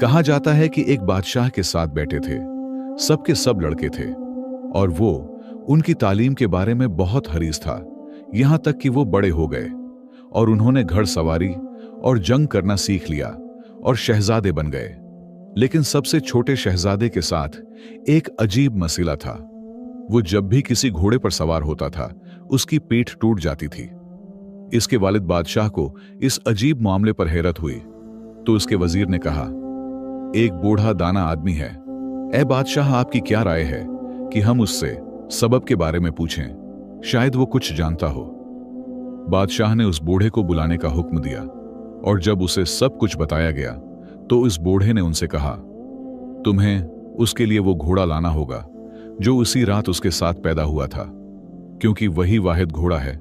कहा जाता है कि एक बादशाह के साथ बैठे थे। सबके सब लड़के थे और वो उनकी तालीम के बारे में बहुत हरीस था। यहां तक कि वो बड़े हो गए और उन्होंने घड़सवारी और जंग करना सीख लिया और शहजादे बन गए। लेकिन सबसे छोटे शहजादे के साथ एक अजीब मसला था। वो जब भी किसी घोड़े पर सवार होता था, उसकी पीठ टूट जाती थी। इसके वालिद बादशाह को इस अजीब मामले पर हैरत हुई, तो उसके वजीर ने कहा, एक बूढ़ा दाना आदमी है। ए बादशाह, आपकी क्या राय है कि हम उससे सबब के बारे में पूछें? शायद वो कुछ जानता हो। बादशाह ने उस बूढ़े को बुलाने का हुक्म दिया और जब उसे सब कुछ बताया गया तो उस बूढ़े ने उनसे कहा, तुम्हें उसके लिए वो घोड़ा लाना होगा जो उसी रात उसके साथ पैदा हुआ था, क्योंकि वही वाहिद घोड़ा है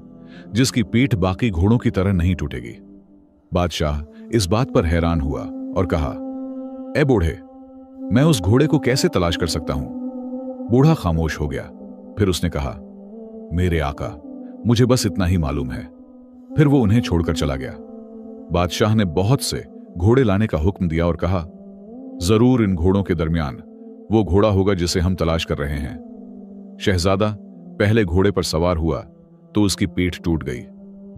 जिसकी पीठ बाकी घोड़ों की तरह नहीं टूटेगी। बादशाह इस बात पर हैरान हुआ और कहा, ए बूढ़े, मैं उस घोड़े को कैसे तलाश कर सकता हूं? बूढ़ा खामोश हो गया। फिर उसने कहा, मेरे आका, मुझे बस इतना ही मालूम है। फिर वो उन्हें छोड़कर चला गया। बादशाह ने बहुत से घोड़े लाने का हुक्म दिया और कहा, जरूर इन घोड़ों के दरमियान वो घोड़ा होगा जिसे हम तलाश कर रहे हैं। शहजादा पहले घोड़े पर सवार हुआ तो उसकी पीठ टूट गई,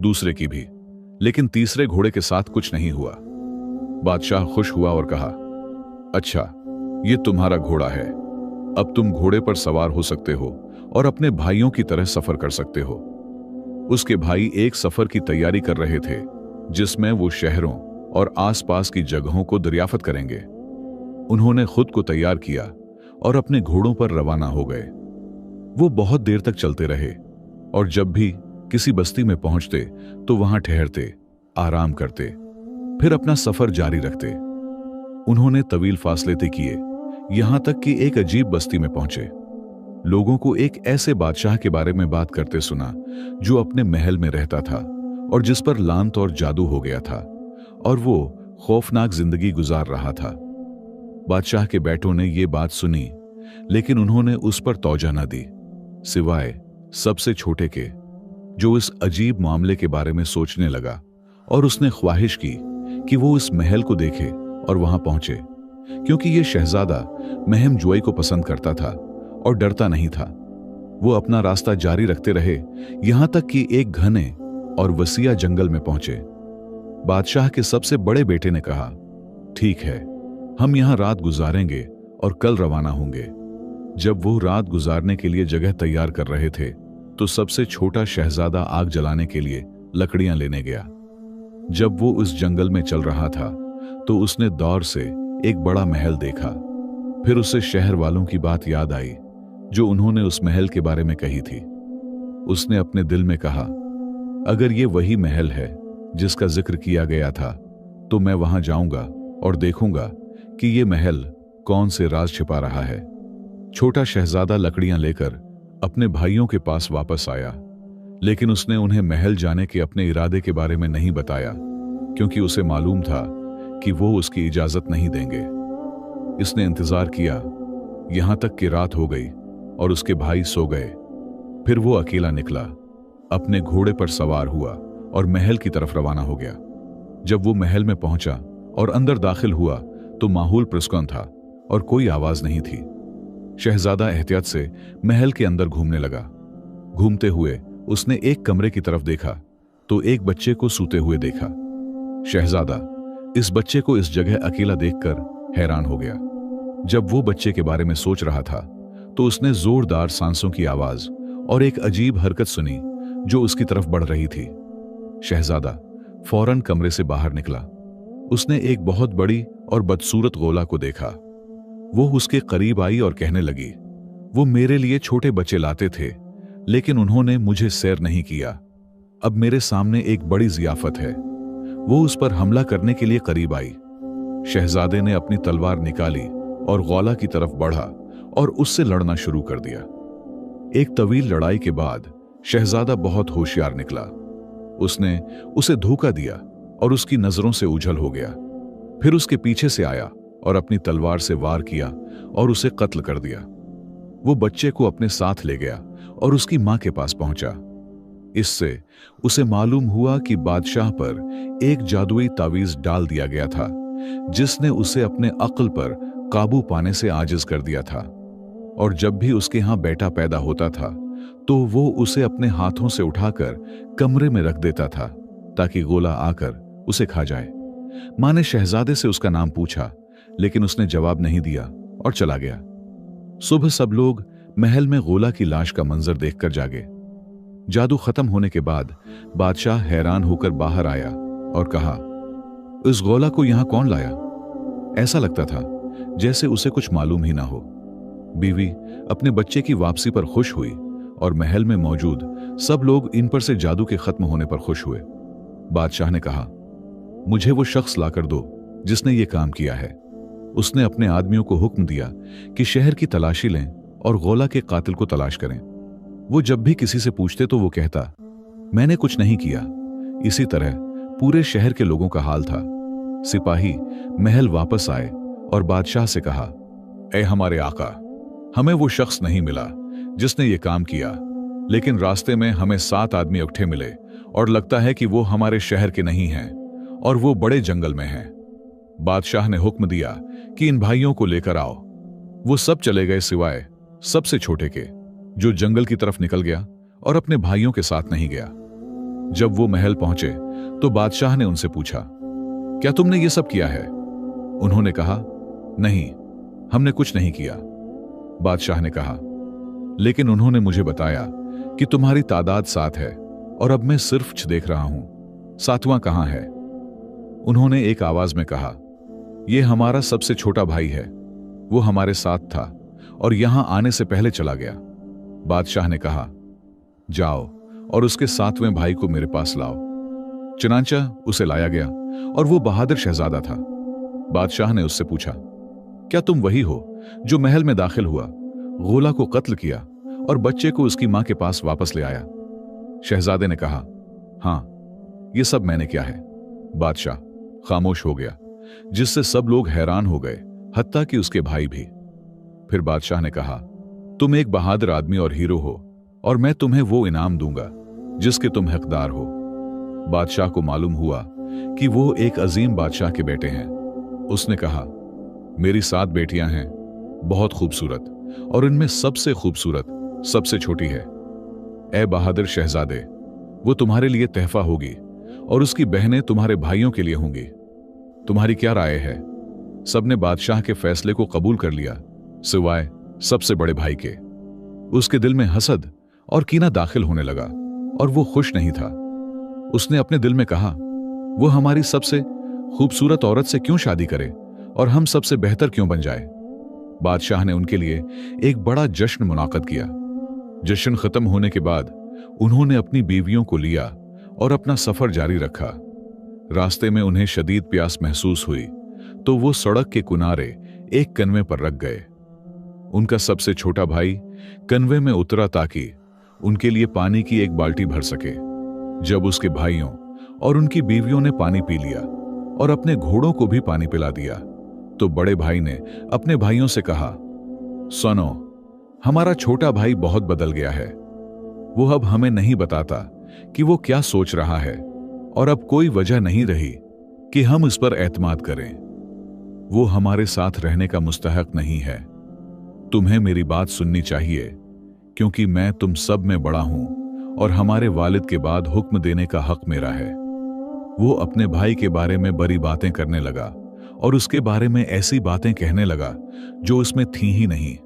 दूसरे की भी, लेकिन तीसरे घोड़े के साथ कुछ नहीं हुआ। बादशाह खुश हुआ और कहा, अच्छा, ये तुम्हारा घोड़ा है। अब तुम घोड़े पर सवार हो सकते हो और अपने भाइयों की तरह सफर कर सकते हो। उसके भाई एक सफर की तैयारी कर रहे थे जिसमें वो शहरों और आसपास की जगहों को दरियाफत करेंगे। उन्होंने खुद को तैयार किया और अपने घोड़ों पर रवाना हो गए। वो बहुत देर तक चलते रहे और जब भी किसी बस्ती में पहुंचते तो वहां ठहरते, आराम करते, फिर अपना सफर जारी रखते। उन्होंने तवील फासले तय किए, यहां तक कि एक अजीब बस्ती में पहुंचे। लोगों को एक ऐसे बादशाह के बारे में बात करते सुना जो अपने महल में रहता था और जिस पर लांत और जादू हो गया था और वो खौफनाक जिंदगी गुजार रहा था। बादशाह के बेटों ने ये बात सुनी, लेकिन उन्होंने उस पर तौजा न दी, सिवाय सबसे छोटे के, जो इस अजीब मामले के बारे में सोचने लगा और उसने ख्वाहिश की कि वो इस महल को देखे और वहां पहुंचे, क्योंकि ये शहजादा महम जुआई को पसंद करता था और डरता नहीं था। वो अपना रास्ता जारी रखते रहे, यहां तक कि एक घने और वसीया जंगल में पहुंचे। बादशाह के सबसे बड़े बेटे ने कहा, ठीक है, हम यहां रात गुजारेंगे और कल रवाना होंगे। जब वो रात गुजारने के लिए जगह तैयार कर रहे थे तो सबसे छोटा शहजादा आग जलाने के लिए लकड़ियां लेने गया। जब वो उस जंगल में चल रहा था तो उसने दौर से एक बड़ा महल देखा। फिर उसे शहर वालों की बात याद आई जो उन्होंने उस महल के बारे में कही थी। उसने अपने दिल में कहा, अगर ये वही महल है जिसका जिक्र किया गया था तो मैं वहां जाऊंगा और देखूंगा कि ये महल कौन से राज छिपा रहा है। छोटा शहजादा लकड़ियां लेकर अपने भाइयों के पास वापस आया, लेकिन उसने उन्हें महल जाने के अपने इरादे के बारे में नहीं बताया, क्योंकि उसे मालूम था कि वो उसकी इजाजत नहीं देंगे। इसने इंतजार किया यहां तक कि रात हो गई और उसके भाई सो गए। फिर वो अकेला निकला, अपने घोड़े पर सवार हुआ और महल की तरफ रवाना हो गया। जब वो महल में पहुंचा और अंदर दाखिल हुआ तो माहौल पुरस्कुन था और कोई आवाज नहीं थी। शहजादा एहतियात से महल के अंदर घूमने लगा। घूमते हुए उसने एक कमरे की तरफ देखा तो एक बच्चे को सूते हुए देखा। शहजादा इस बच्चे को इस जगह अकेला देखकर हैरान हो गया। जब वो बच्चे के बारे में सोच रहा था तो उसने जोरदार सांसों की आवाज और एक अजीब हरकत सुनी जो उसकी तरफ बढ़ रही थी। शहजादा फौरन कमरे से बाहर निकला। उसने एक बहुत बड़ी और बदसूरत गोला को देखा। वो उसके करीब आई और कहने लगी, वो मेरे लिए छोटे बच्चे लाते थे, लेकिन उन्होंने मुझे सैर नहीं किया। अब मेरे सामने एक बड़ी जियाफत है। वो उस पर हमला करने के लिए करीब आई। शहजादे ने अपनी तलवार निकाली और गौला की तरफ बढ़ा और उससे लड़ना शुरू कर दिया। एक तवील लड़ाई के बाद शहजादा बहुत होशियार निकला। उसने उसे धोखा दिया और उसकी नजरों से उछल हो गया। फिर उसके पीछे से आया और अपनी तलवार से वार किया और उसे कत्ल कर दिया। वो बच्चे को अपने साथ ले गया और उसकी मां के पास पहुंचा। इससे उसे मालूम हुआ कि बादशाह पर एक जादुई तावीज डाल दिया गया था जिसने उसे अपने अक्ल पर काबू पाने से आजिज कर दिया था। और जब भी उसके यहां बेटा पैदा होता था तो वो उसे अपने हाथों से उठाकर कमरे में रख देता था ताकि गोला आकर उसे खा जाए। मां ने शहजादे से उसका नाम पूछा, लेकिन उसने जवाब नहीं दिया और चला गया। सुबह सब लोग महल में गोला की लाश का मंजर देखकर जागे। जादू खत्म होने के बाद बादशाह हैरान होकर बाहर आया और कहा, इस गोला को यहां कौन लाया? ऐसा लगता था जैसे उसे कुछ मालूम ही ना हो। बीवी अपने बच्चे की वापसी पर खुश हुई और महल में मौजूद सब लोग इन पर से जादू के खत्म होने पर खुश हुए। बादशाह ने कहा, मुझे वो शख्स लाकर दो जिसने ये काम किया है। उसने अपने आदमियों को हुक्म दिया कि शहर की तलाशी लें और गोला के कातिल को तलाश करें। वो जब भी किसी से पूछते तो वो कहता, मैंने कुछ नहीं किया। इसी तरह पूरे शहर के लोगों का हाल था। सिपाही महल वापस आए और बादशाह से कहा, ऐ हमारे आका, हमें वो शख्स नहीं मिला जिसने ये काम किया, लेकिन रास्ते में हमें 7 आदमी इकट्ठे मिले और लगता है कि वो हमारे शहर के नहीं हैं और वो बड़े जंगल में हैं। बादशाह ने हुक्म दिया कि इन भाइयों को लेकर आओ। वो सब चले गए सिवाय सबसे छोटे के, जो जंगल की तरफ निकल गया और अपने भाइयों के साथ नहीं गया। जब वो महल पहुंचे तो बादशाह ने उनसे पूछा, क्या तुमने ये सब किया है? उन्होंने कहा, नहीं, हमने कुछ नहीं किया। बादशाह ने कहा, लेकिन उन्होंने मुझे बताया कि तुम्हारी तादाद 7 है और अब मैं सिर्फ 6 देख रहा हूं। 7वां कहां है? उन्होंने एक आवाज में कहा, यह हमारा सबसे छोटा भाई है। वो हमारे साथ था और यहां आने से पहले चला गया। बादशाह ने कहा, जाओ और उसके 7वें भाई को मेरे पास लाओ। चुनांचा उसे लाया गया और वो बहादुर शहजादा था। बादशाह ने उससे पूछा, क्या तुम वही हो जो महल में दाखिल हुआ, गोला को कत्ल किया और बच्चे को उसकी मां के पास वापस ले आया? शहजादे ने कहा, हां, ये सब मैंने किया है। बादशाह खामोश हो गया, जिससे सब लोग हैरान हो गए, हत्ता कि उसके भाई भी। फिर बादशाह ने कहा, तुम एक बहादुर आदमी और हीरो हो और मैं तुम्हें वो इनाम दूंगा जिसके तुम हकदार हो। बादशाह को मालूम हुआ कि वो एक अजीम बादशाह के बेटे हैं। उसने कहा, मेरी 7 बेटियां हैं, बहुत खूबसूरत, और इनमें सबसे खूबसूरत सबसे छोटी है। ए बहादुर शहजादे, वो तुम्हारे लिए तहफा होगी और उसकी बहनें तुम्हारे भाइयों के लिए होंगी। तुम्हारी क्या राय है? सबने बादशाह के फैसले को कबूल कर लिया, सिवाय सबसे बड़े भाई के। उसके दिल में हसद और कीना दाखिल होने लगा और वो खुश नहीं था। उसने अपने दिल में कहा, वो हमारी सबसे खूबसूरत औरत से क्यों शादी करे और हम सबसे बेहतर क्यों बन जाए? बादशाह ने उनके लिए एक बड़ा जश्न मुनाकद किया। जश्न खत्म होने के बाद उन्होंने अपनी बीवियों को लिया और अपना सफर जारी रखा। रास्ते में उन्हें शदीद प्यास महसूस हुई तो वो सड़क के किनारे एक कनवे पर रख गए। उनका सबसे छोटा भाई कनवे में उतरा ताकि उनके लिए पानी की एक बाल्टी भर सके। जब उसके भाइयों और उनकी बीवियों ने पानी पी लिया और अपने घोड़ों को भी पानी पिला दिया तो बड़े भाई ने अपने भाइयों से कहा, सुनो, हमारा छोटा भाई बहुत बदल गया है। वो अब हमें नहीं बताता कि वो क्या सोच रहा है और अब कोई वजह नहीं रही कि हम इस पर एतमाद करें। वो हमारे साथ रहने का मुस्तहक नहीं है। तुम्हें मेरी बात सुननी चाहिए, क्योंकि मैं तुम सब में बड़ा हूं और हमारे वालिद के बाद हुक्म देने का हक मेरा है। वो अपने भाई के बारे में बड़ी बातें करने लगा और उसके बारे में ऐसी बातें कहने लगा जो उसमें थी ही नहीं,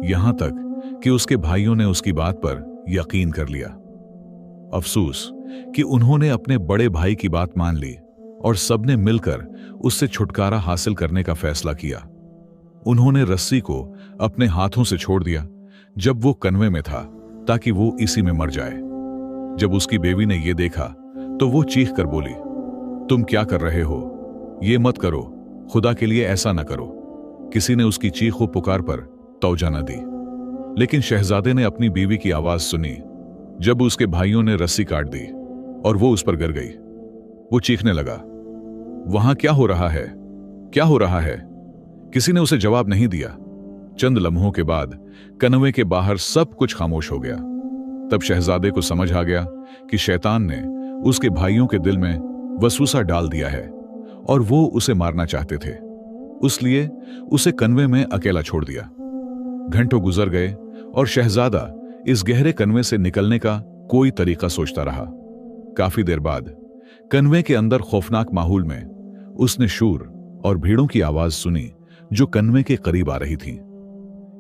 यहां तक कि उसके भाइयों ने उसकी बात पर यकीन कर लिया। अफसोस कि उन्होंने अपने बड़े भाई की बात मान ली और सबने मिलकर उससे छुटकारा हासिल करने का फैसला किया। उन्होंने रस्सी को अपने हाथों से छोड़ दिया जब वो कनवे में था, ताकि वो इसी में मर जाए। जब उसकी बेवी ने यह देखा तो वो चीख कर बोली, तुम क्या कर रहे हो? ये मत करो, खुदा के लिए ऐसा ना करो। किसी ने उसकी चीखों पुकार पर तौजा न दी, लेकिन शहजादे ने अपनी बीवी की आवाज सुनी जब उसके भाइयों ने रस्सी काट दी और वो उस पर गिर गई। वो चीखने लगा, वहां क्या हो रहा है? क्या हो रहा है? किसी ने उसे जवाब नहीं दिया। चंद लम्हों के बाद कनवे के बाहर सब कुछ खामोश हो गया। तब शहजादे को समझ आ गया कि शैतान ने उसके भाइयों के दिल में वसवसा डाल दिया है और वो उसे मारना चाहते थे, इसलिए उसे कन्वे में अकेला छोड़ दिया। घंटों गुजर गए और शहजादा इस गहरे कन्वे से निकलने का कोई तरीका सोचता रहा। काफी देर बाद कन्वे के अंदर खौफनाक माहौल में उसने शूर और भीड़ों की आवाज सुनी जो कन्वे के करीब आ रही थी।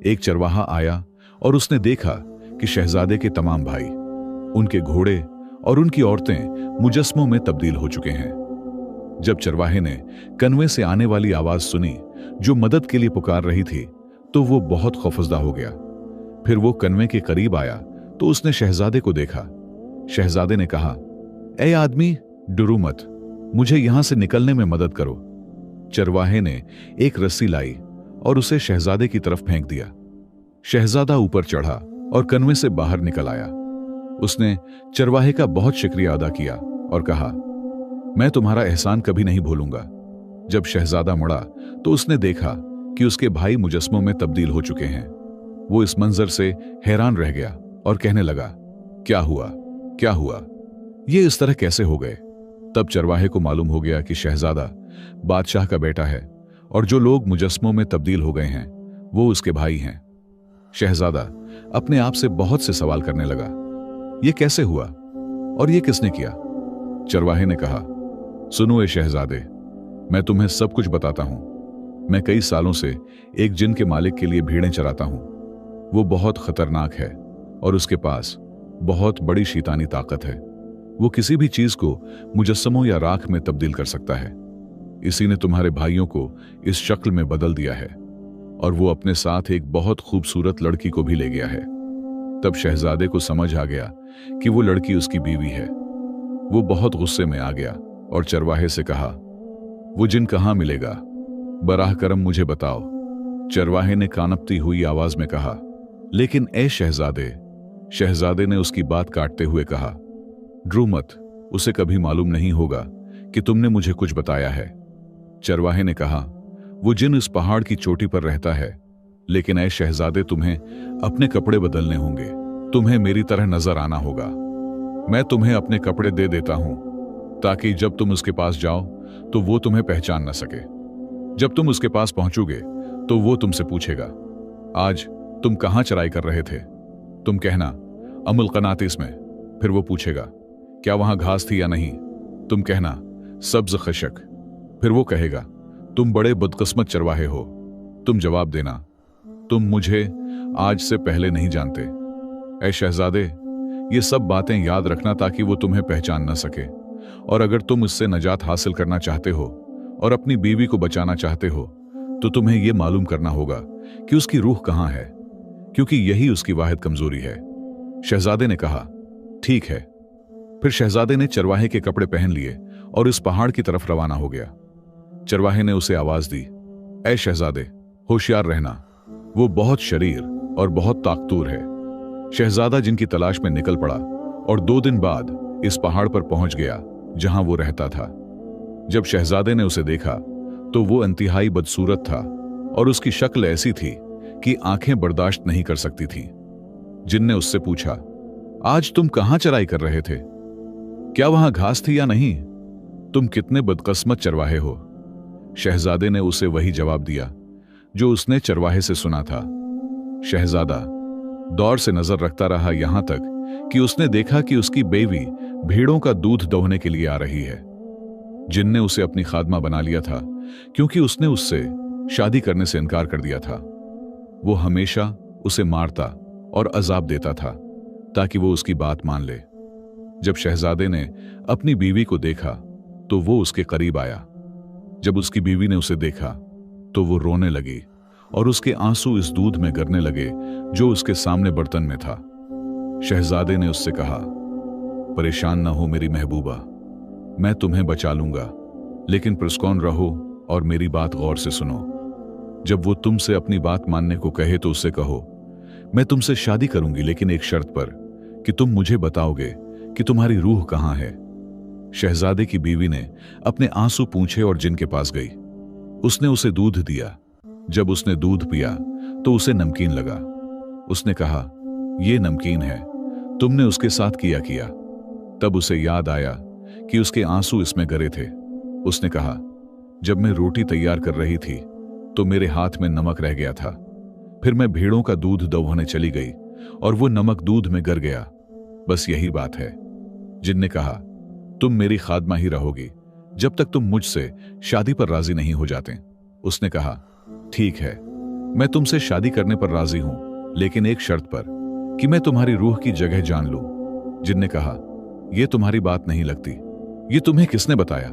एक चरवाहा आया और उसने देखा कि शहजादे के तमाम भाई, उनके घोड़े और उनकी औरतें मुजस्मों में तब्दील हो चुके हैं। जब चरवाहे ने कन्वे से आने वाली आवाज सुनी जो मदद के लिए पुकार रही थी, तो वो बहुत खौफजदा हो गया। फिर वो कन्वे के करीब आया तो उसने शहजादे को देखा। शहजादे ने कहा, ए आदमी, डरो मत, मुझे यहां से निकलने में मदद करो। चरवाहे ने एक रस्सी लाई और उसे शहजादे की तरफ फेंक दिया। शहजादा ऊपर चढ़ा और कन्वे से बाहर निकल आया। उसने चरवाहे का बहुत शुक्रिया अदा किया और कहा, मैं तुम्हारा एहसान कभी नहीं भूलूंगा। जब शहजादा मुड़ा तो उसने देखा कि उसके भाई मुजस्मों में तब्दील हो चुके हैं। वो इस मंजर से हैरान रह गया और कहने लगा, क्या हुआ, क्या हुआ, ये इस तरह कैसे हो गए? तब चरवाहे को मालूम हो गया कि शहजादा बादशाह का बेटा है और जो लोग मुजस्मों में तब्दील हो गए हैं वो उसके भाई हैं। शहजादा अपने आप से बहुत से सवाल करने लगा, ये कैसे हुआ और ये किसने किया? चरवाहे ने कहा, सुनो ए शहजादे, मैं तुम्हें सब कुछ बताता हूं। मैं कई सालों से एक जिन के मालिक के लिए भेड़ें चराता हूं। वो बहुत खतरनाक है और उसके पास बहुत बड़ी शैतानी ताकत है। वो किसी भी चीज को मुजस्समों या राख में तब्दील कर सकता है। इसी ने तुम्हारे भाइयों को इस शक्ल में बदल दिया है और वो अपने साथ एक बहुत खूबसूरत लड़की को भी ले गया है। तब शहजादे को समझ आ गया कि वो लड़की उसकी बीवी है। वो बहुत गुस्से में आ गया और चरवाहे से कहा, वो जिन कहां मिलेगा? बराह करम मुझे बताओ। चरवाहे ने कानपती हुई आवाज में कहा, लेकिन ए शहजादे। शहजादे ने उसकी बात काटते हुए कहा, ड्रू मत, उसे कभी मालूम नहीं होगा कि तुमने मुझे कुछ बताया है। चरवाहे ने कहा, वो जिन इस पहाड़ की चोटी पर रहता है, लेकिन ऐ शहजादे तुम्हें अपने कपड़े बदलने होंगे। तुम्हें मेरी तरह नजर आना होगा। मैं तुम्हें अपने कपड़े दे देता हूं ताकि जब तुम उसके पास जाओ तो वो तुम्हें पहचान न सके। जब तुम उसके पास पहुंचोगे तो वो तुमसे पूछेगा, आज तुम कहां चराई कर रहे थे? तुम कहना, अमुल कनातिस में। फिर वो पूछेगा, क्या वहां घास थी या नहीं? तुम कहना, सब्ज खशक। फिर वो कहेगा, तुम बड़े बदकिस्मत चरवाहे हो। तुम जवाब देना, तुम मुझे आज से पहले नहीं जानते। ऐ शहजादे, ये सब बातें याद रखना ताकि वो तुम्हें पहचान न सके। और अगर तुम इससे नजात हासिल करना चाहते हो और अपनी बीवी को बचाना चाहते हो तो तुम्हें यह मालूम करना होगा कि उसकी रूह कहां है, क्योंकि यही उसकी वाहिद कमजोरी है। शहजादे ने कहा, ठीक है। फिर शहजादे ने चरवाहे के कपड़े पहन लिए और इस पहाड़ की तरफ रवाना हो गया। चरवाहे ने उसे आवाज दी, ऐ शहजादे, होशियार रहना, वो बहुत शरीर और बहुत ताकतूर है। शहजादा जिनकी तलाश में निकल पड़ा और 2 दिन बाद इस पहाड़ पर पहुंच गया जहां वो रहता था। जब शहजादे ने उसे देखा तो वो इंतहाई बदसूरत था और उसकी शक्ल ऐसी थी कि आंखें बर्दाश्त नहीं कर सकती थीं। जिन ने उससे पूछा, आज तुम कहां चराई कर रहे थे? क्या वहां घास थी या नहीं? तुम कितने बदकिस्मत चरवाहे हो। शहजादे ने उसे वही जवाब दिया जो उसने चरवाहे से सुना था। शहजादा दौर से नजर रखता रहा यहां तक कि उसने देखा कि उसकी बीवी भेड़ों का दूध दोहने के लिए आ रही है। जिन ने उसे अपनी खादमा बना लिया था क्योंकि उसने उससे शादी करने से इनकार कर दिया था। वो हमेशा उसे मारता और अजाब देता था ताकि वो उसकी बात मान ले। जब शहजादे ने अपनी बीवी को देखा तो वो उसके करीब आया। जब उसकी बीवी ने उसे देखा तो वो रोने लगी और उसके आंसू इस दूध में गिरने लगे जो उसके सामने बर्तन में था। शहजादे ने उससे कहा, परेशान न हो मेरी महबूबा, मैं तुम्हें बचा लूंगा, लेकिन पुरस्कौन रहो और मेरी बात गौर से सुनो। जब वो तुमसे अपनी बात मानने को कहे तो उससे कहो, मैं तुमसे शादी करूंगी, लेकिन एक शर्त पर कि तुम मुझे बताओगे कि तुम्हारी रूह कहां है। शहजादे की बीवी ने अपने आंसू पूंछे और जिन के पास गई। उसने उसे दूध दिया। जब उसने दूध पिया तो उसे नमकीन लगा। उसने कहा, यह नमकीन है, तुमने उसके साथ किया। तब उसे याद आया कि उसके आंसू इसमें गिरे थे। उसने कहा, जब मैं रोटी तैयार कर रही थी तो मेरे हाथ में नमक रह गया था। फिर मैं भेड़ों का दूध दौहाने चली गई और वो नमक दूध में गर गया। बस यही बात है। जिन ने कहा, तुम मेरी खादमा ही रहोगी जब तक तुम मुझसे शादी पर राजी नहीं हो जाते। उसने कहा, ठीक है, मैं तुमसे शादी करने पर राजी हूं, लेकिन एक शर्त पर, कि मैं तुम्हारी रूह की जगह जान लूं। जिन ने कहा, यह तुम्हारी बात नहीं लगती, ये तुम्हें किसने बताया?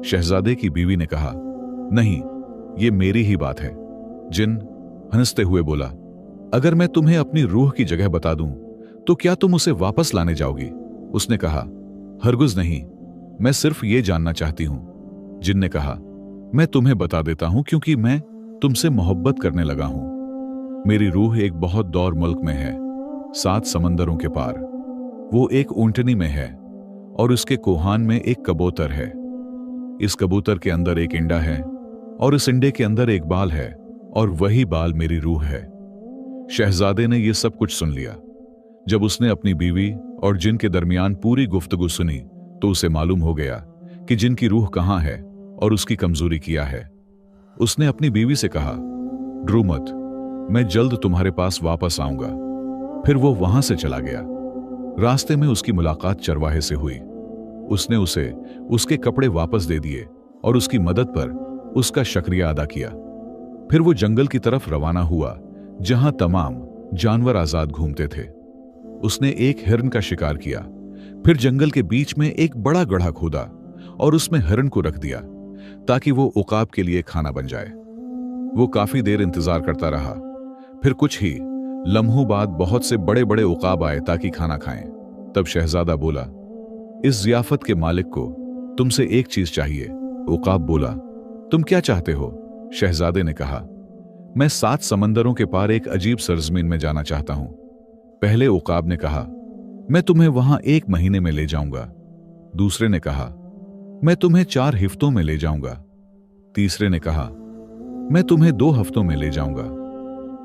शहजादे की बीवी ने कहा, नहीं, ये मेरी ही बात है। जिन हंसते हुए बोला, अगर मैं तुम्हें अपनी रूह की जगह बता दूं तो क्या तुम उसे वापस लाने जाओगी? उसने कहा, हरगिज़ नहीं, मैं सिर्फ ये जानना चाहती हूं। जिन ने कहा, मैं तुम्हें बता देता हूं क्योंकि मैं तुमसे मोहब्बत करने लगा हूं। मेरी रूह एक बहुत दौर मुल्क में है, 7 समंदरों के पार। वो एक ऊंटनी में है और उसके कोहान में एक कबूतर है। इस कबूतर के अंदर एक इंडा है और इस इंडे के अंदर एक बाल है और वही बाल मेरी रूह है। शहजादे ने यह सब कुछ सुन लिया। जब उसने अपनी बीवी और जिन के दरमियान पूरी गुफ्तगू सुनी तो उसे मालूम हो गया कि जिन की रूह कहां है और उसकी कमजोरी क्या है। उसने अपनी बीवी से कहा, ड्रू मत, मैं जल्द तुम्हारे पास वापस आऊंगा। फिर वो वहां से चला गया। रास्ते में उसकी मुलाकात चरवाहे से हुई। उसने उसे उसके कपड़े वापस दे दिए और उसकी मदद पर उसका शुक्रिया अदा किया। फिर वो जंगल की तरफ रवाना हुआ जहां तमाम जानवर आजाद घूमते थे। उसने एक हिरन का शिकार किया। फिर जंगल के बीच में एक बड़ा गड्ढा खोदा और उसमें हिरन को रख दिया ताकि वो उकाब के लिए खाना बन जाए। वो काफी देर इंतजार करता रहा। फिर कुछ ही लम्हों बाद बहुत से बड़े बड़े उकाब आए ताकि खाना खाएं। तब शहजादा बोला, इस जियाफत के मालिक को तुमसे एक चीज चाहिए। उकाब बोला, तुम क्या चाहते हो? शहजादे ने कहा, मैं 7 समंदरों के पार एक अजीब सरजमीन में जाना चाहता हूं। पहले उकाब ने कहा, मैं तुम्हें वहां 1 महीने में ले जाऊंगा। दूसरे ने कहा, मैं तुम्हें 4 हफ्तों में ले जाऊंगा। तीसरे ने कहा, मैं तुम्हें 2 हफ्तों में ले जाऊंगा।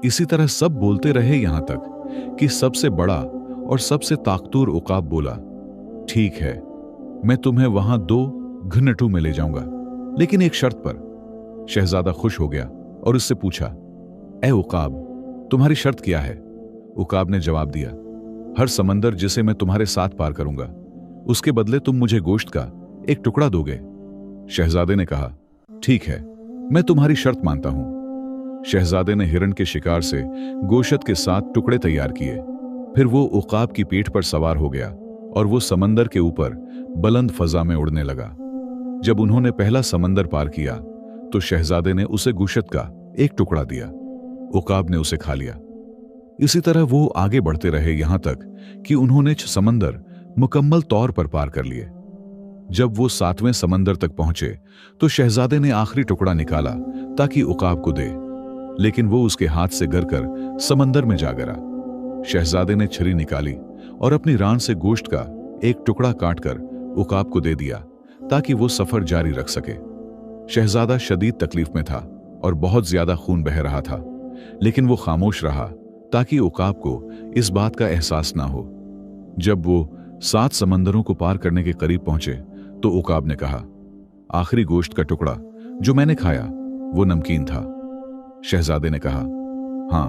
इसी तरह सब बोलते रहे यहां तक कि सबसे बड़ा और सबसे ताकतवर उकाब बोला, ठीक है, मैं तुम्हें वहां 2 घंटों में ले जाऊंगा, लेकिन एक शर्त पर। शहजादा खुश हो गया और उससे पूछा, ए उकाब, तुम्हारी शर्त क्या है? उकाब ने जवाब दिया, हर समंदर जिसे मैं तुम्हारे साथ पार करूंगा, उसके बदले तुम मुझे गोश्त का एक टुकड़ा दोगे। शहजादे ने कहा, ठीक है, मैं तुम्हारी शर्त मानता हूं। शहजादे ने हिरन के शिकार से गोश्त के 7 टुकड़े तैयार किए। फिर वो उकाब की पीठ पर सवार हो गया और वो समंदर के ऊपर बुलंद फजा में उड़ने लगा। जब उन्होंने पहला समंदर पार किया तो शहजादे ने उसे गोश्त का एक टुकड़ा दिया। उकाब ने उसे खा लिया। इसी तरह वो आगे बढ़ते रहे यहां तक कि उन्होंने 6 समंदर मुकम्मल तौर पर पार कर लिए। जब वो 7वें समंदर तक पहुंचे तो शहजादे ने आखिरी टुकड़ा निकाला ताकि उकाब को दे, लेकिन वो उसके हाथ से गिरकर समंदर में जा गिरा। शहजादे ने छुरी निकाली और अपनी रान से गोश्त का एक टुकड़ा काटकर उकाब को दे दिया ताकि वो सफर जारी रख सके। शहजादा शदीद तकलीफ में था और बहुत ज्यादा खून बह रहा था, लेकिन वो खामोश रहा ताकि उकाब को इस बात का एहसास ना हो। जब वो 7 समंदरों को पार करने के करीब पहुंचे तो उकाब ने कहा, आखिरी गोश्त का टुकड़ा जो मैंने खाया वो नमकीन था। शहजादे ने कहा, हां,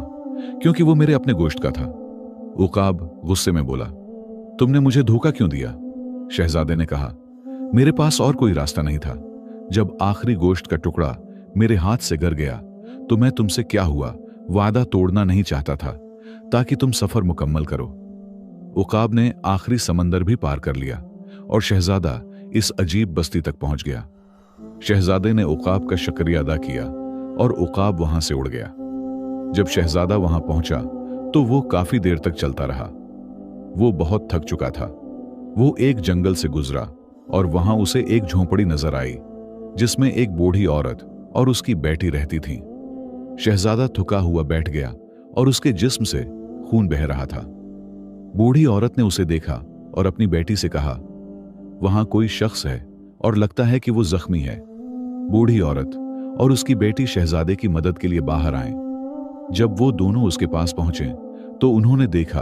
क्योंकि वो मेरे अपने गोश्त का था। उकाब गुस्से में बोला, तुमने मुझे धोखा क्यों दिया? शहजादे ने कहा, मेरे पास और कोई रास्ता नहीं था। जब आखिरी गोश्त का टुकड़ा मेरे हाथ से गिर गया तो मैं तुमसे क्या हुआ वादा तोड़ना नहीं चाहता था ताकि तुम सफर मुकम्मल करो। उकाब ने आखिरी समंदर भी पार कर लिया और शहजादा इस अजीब बस्ती तक पहुंच गया। शहजादे ने उकाब का शुक्रिया अदा किया और उकाब वहां से उड़ गया। जब शहजादा वहां पहुंचा तो वो काफी देर तक चलता रहा। वो बहुत थक चुका था। वो एक जंगल से गुजरा और वहां उसे एक झोंपड़ी नजर आई जिसमें एक बूढ़ी औरत और उसकी बेटी रहती थी। शहजादा थका हुआ बैठ गया और उसके जिस्म से खून बह रहा था। बूढ़ी औरत ने उसे देखा और अपनी बेटी से कहा, वहां कोई शख्स है और लगता है कि वो जख्मी है। बूढ़ी औरत और उसकी बेटी शहजादे की मदद के लिए बाहर आए। जब वो दोनों उसके पास पहुंचे तो उन्होंने देखा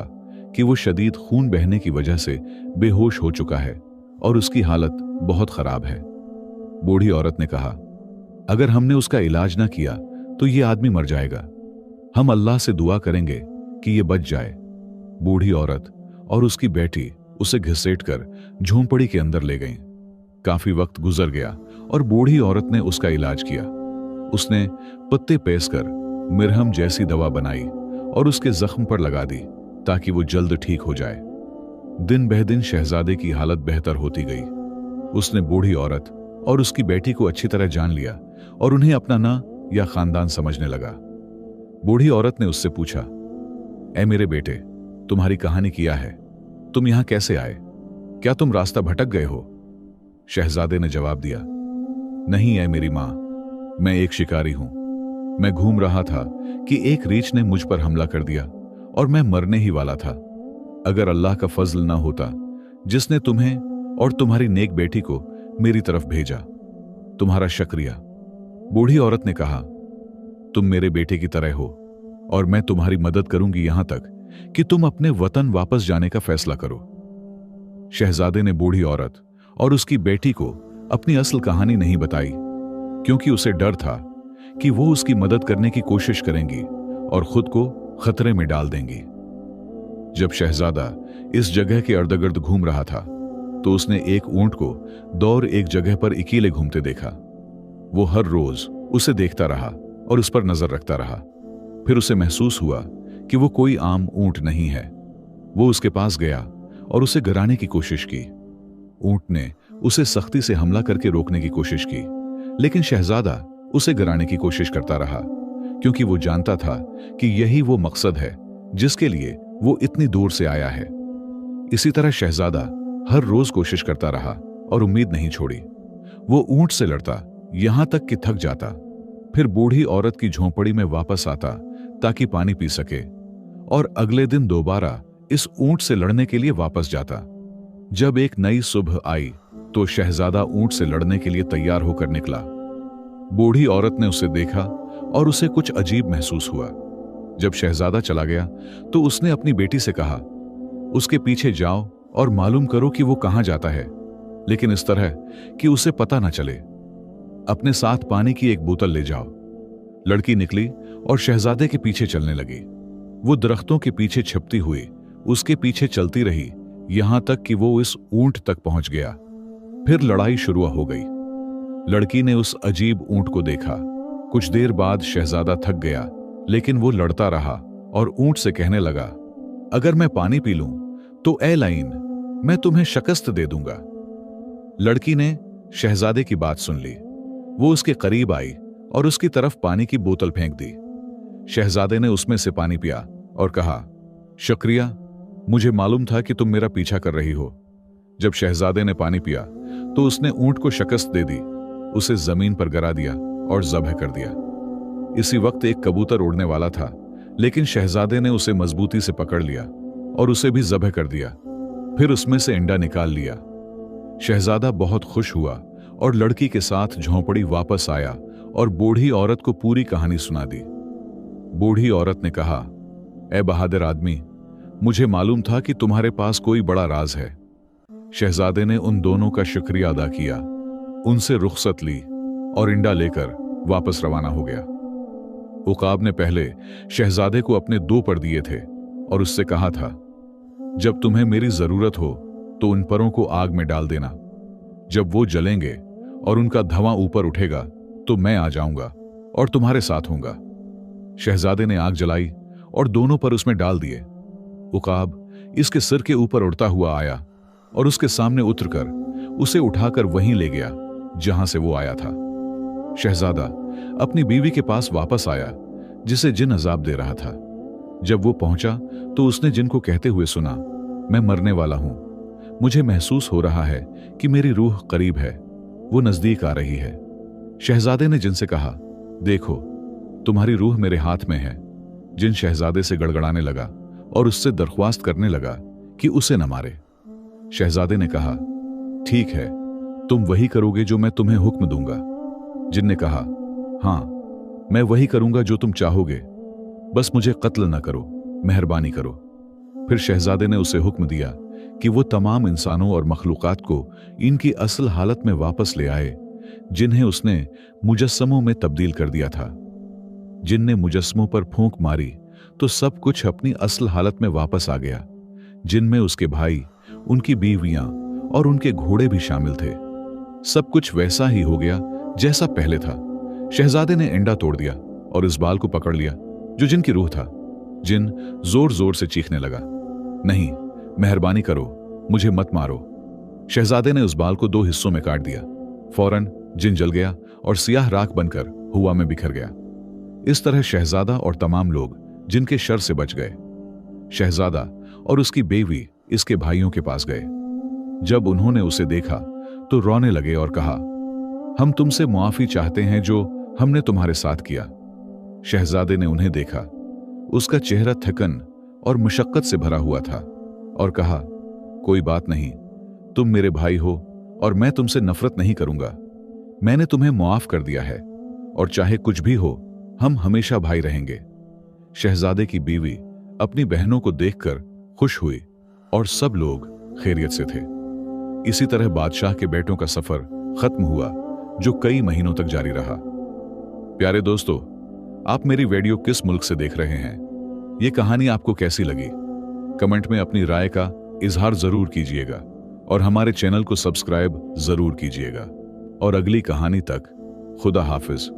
कि वो शदीद खून बहने की वजह से बेहोश हो चुका है और उसकी हालत बहुत खराब है। बूढ़ी औरत ने कहा, अगर हमने उसका इलाज ना किया तो ये आदमी मर जाएगा। हम अल्लाह से दुआ करेंगे कि ये बच जाए। बूढ़ी औरत और उसकी बेटी उसे घसीटकर झोंपड़ी के अंदर ले गईं। काफी वक्त गुजर गया और बूढ़ी औरत ने उसका इलाज किया। उसने पत्ते पीसकर मिरहम जैसी दवा बनाई और उसके जख्म पर लगा दी ताकि वो जल्द ठीक हो जाए। दिन बह दिन शहजादे की हालत बेहतर होती गई। उसने बूढ़ी औरत और उसकी बेटी को अच्छी तरह जान लिया और उन्हें अपना ना या खानदान समझने लगा। बूढ़ी औरत ने उससे पूछा, ऐ मेरे बेटे, तुम्हारी कहानी क्या है? तुम यहां कैसे आए? क्या तुम रास्ता भटक गए हो? शहजादे ने जवाब दिया, नहीं ऐ मेरी मां, मैं एक शिकारी हूं। मैं घूम रहा था कि एक रीछ ने मुझ पर हमला कर दिया और मैं मरने ही वाला था। अगर अल्लाह का फजल ना होता जिसने तुम्हें और तुम्हारी नेक बेटी को मेरी तरफ भेजा, तुम्हारा शुक्रिया। बूढ़ी औरत ने कहा, तुम मेरे बेटे की तरह हो और मैं तुम्हारी मदद करूंगी यहां तक कि तुम अपने वतन वापस जाने का फैसला करो। शहजादे ने बूढ़ी औरत और उसकी बेटी को अपनी असल कहानी नहीं बताई, क्योंकि उसे डर था कि वो उसकी मदद करने की कोशिश करेंगी और खुद को खतरे में डाल देंगी। जब शहजादा इस जगह के इर्द-गिर्द घूम रहा था तो उसने एक ऊंट को दौर एक जगह पर अकेले घूमते देखा। वो हर रोज उसे देखता रहा और उस पर नजर रखता रहा। फिर उसे महसूस हुआ कि वो कोई आम ऊंट नहीं है। वो उसके पास गया और उसे गिराने की कोशिश की। ऊंट ने उसे सख्ती से हमला करके रोकने की कोशिश की, लेकिन शहजादा उसे गिराने की कोशिश करता रहा, क्योंकि वो जानता था कि यही वो मकसद है जिसके लिए वो इतनी दूर से आया है। इसी तरह शहजादा हर रोज कोशिश करता रहा और उम्मीद नहीं छोड़ी। वो ऊंट से लड़ता यहां तक कि थक जाता, फिर बूढ़ी औरत की झोंपड़ी में वापस आता ताकि पानी पी सके, और अगले दिन दोबारा इस ऊंट से लड़ने के लिए वापस जाता। जब एक नई सुबह आई तो शहजादा ऊंट से लड़ने के लिए तैयार होकर निकला। बूढ़ी औरत ने उसे देखा और उसे कुछ अजीब महसूस हुआ। जब शहजादा चला गया तो उसने अपनी बेटी से कहा, उसके पीछे जाओ और मालूम करो कि वो कहां जाता है, लेकिन इस तरह कि उसे पता ना चले। अपने साथ पानी की एक बोतल ले जाओ। लड़की निकली और शहजादे के पीछे चलने लगी। वो दरख्तों के पीछे छिपती हुई उसके पीछे चलती रही यहां तक कि वो इस ऊंट तक पहुंच गया। फिर लड़ाई शुरू हो गई। लड़की ने उस अजीब ऊंट को देखा। कुछ देर बाद शहजादा थक गया, लेकिन वो लड़ता रहा और ऊंट से कहने लगा, अगर मैं पानी पी लूं तो ए लाइन, मैं तुम्हें शिकस्त दे दूंगा। लड़की ने शहजादे की बात सुन ली। वो उसके करीब आई और उसकी तरफ पानी की बोतल फेंक दी। शहजादे ने उसमें से पानी पिया और कहा, शुक्रिया, मुझे मालूम था कि तुम मेरा पीछा कर रही हो। जब शहजादे ने पानी पिया तो उसने ऊंट को शिकस्त दे दी, उसे जमीन पर गिरा दिया और ज़ब्ह कर दिया। इसी वक्त एक कबूतर उड़ने वाला था, लेकिन शहजादे ने उसे मजबूती से पकड़ लिया और उसे भी ज़ब्ह कर दिया। फिर उसमें से अंडा निकाल लिया। शहजादा बहुत खुश हुआ और लड़की के साथ झोंपड़ी वापस आया और बूढ़ी औरत को पूरी कहानी सुना दी। बूढ़ी औरत ने कहा, ए बहादुर आदमी, मुझे मालूम था कि तुम्हारे पास कोई बड़ा राज है। शहजादे ने उन दोनों का शुक्रिया अदा किया, उनसे रुखसत ली और इंडा लेकर वापस रवाना हो गया। उकाब ने पहले शहजादे को अपने 2 पर दिए थे और उससे कहा था, जब तुम्हें मेरी जरूरत हो तो उन परों को आग में डाल देना। जब वो जलेंगे और उनका धुआं ऊपर उठेगा तो मैं आ जाऊंगा और तुम्हारे साथ होऊंगा। शहजादे ने आग जलाई और दोनों पर उसमें डाल दिए। उकाब इसके सिर के ऊपर उड़ता हुआ आया और उसके सामने उतरकर उसे उठाकर वहीं ले गया जहां से वो आया था। शहजादा अपनी बीवी के पास वापस आया जिसे जिन अजाब दे रहा था। जब वो पहुंचा तो उसने जिन को कहते हुए सुना, मैं मरने वाला हूं। मुझे महसूस हो रहा है कि मेरी रूह करीब है, वो नजदीक आ रही है। शहजादे ने जिन से कहा, देखो तुम्हारी रूह मेरे हाथ में है। जिन शहजादे से गड़गड़ाने लगा और उससे दरख्वास्त करने लगा कि उसे न मारे। शहजादे ने कहा, ठीक है, तुम वही करोगे जो मैं तुम्हें हुक्म दूंगा। जिन ने कहा, हां, मैं वही करूंगा जो तुम चाहोगे, बस मुझे कत्ल न करो, मेहरबानी करो। फिर शहजादे ने उसे हुक्म दिया कि वो तमाम इंसानों और मखलूकात को इनकी असल हालत में वापस ले आए, जिन्हें उसने मुजस्समों में तब्दील कर दिया था। जिन ने मुजस्समों पर फूंक मारी तो सब कुछ अपनी असल हालत में वापस आ गया। जिनमें उसके भाई, उनकी बीवियां और उनके घोड़े भी शामिल थे। सब कुछ वैसा ही हो गया जैसा पहले था। शहजादे ने एंडा तोड़ दिया और इस बाल को पकड़ लिया जो जिन की रूह था। जिन जोर जोर से चीखने लगा, नहीं, मेहरबानी करो, मुझे मत मारो। शहजादे ने उस बाल को 2 हिस्सों में काट दिया। फौरन जिन जल गया और सियाह राख बनकर हवा में बिखर गया। इस तरह शहजादा और तमाम लोग जिनके शर से बच गए। शहजादा और उसकी बेवी इसके भाइयों के पास गए। जब उन्होंने उसे देखा तो रोने लगे और कहा, हम तुमसे मुआफी चाहते हैं जो हमने तुम्हारे साथ किया। शहजादे ने उन्हें देखा। उसका चेहरा थकन और मुशक्कत से भरा हुआ था और कहा, कोई बात नहीं, तुम मेरे भाई हो और मैं तुमसे नफरत नहीं करूंगा। मैंने तुम्हें मुआफ कर दिया है और चाहे कुछ भी हो, हम हमेशा भाई रहेंगे। शहजादे की बीवी अपनी बहनों को देखकर खुश हुई और सब लोग खैरियत से थे। इसी तरह बादशाह के बेटों का सफर खत्म हुआ जो कई महीनों तक जारी रहा। प्यारे दोस्तों, आप मेरी वीडियो किस मुल्क से देख रहे हैं? ये कहानी आपको कैसी लगी? कमेंट में अपनी राय का इजहार जरूर कीजिएगा और हमारे चैनल को सब्सक्राइब जरूर कीजिएगा। और अगली कहानी तक खुदा हाफिज।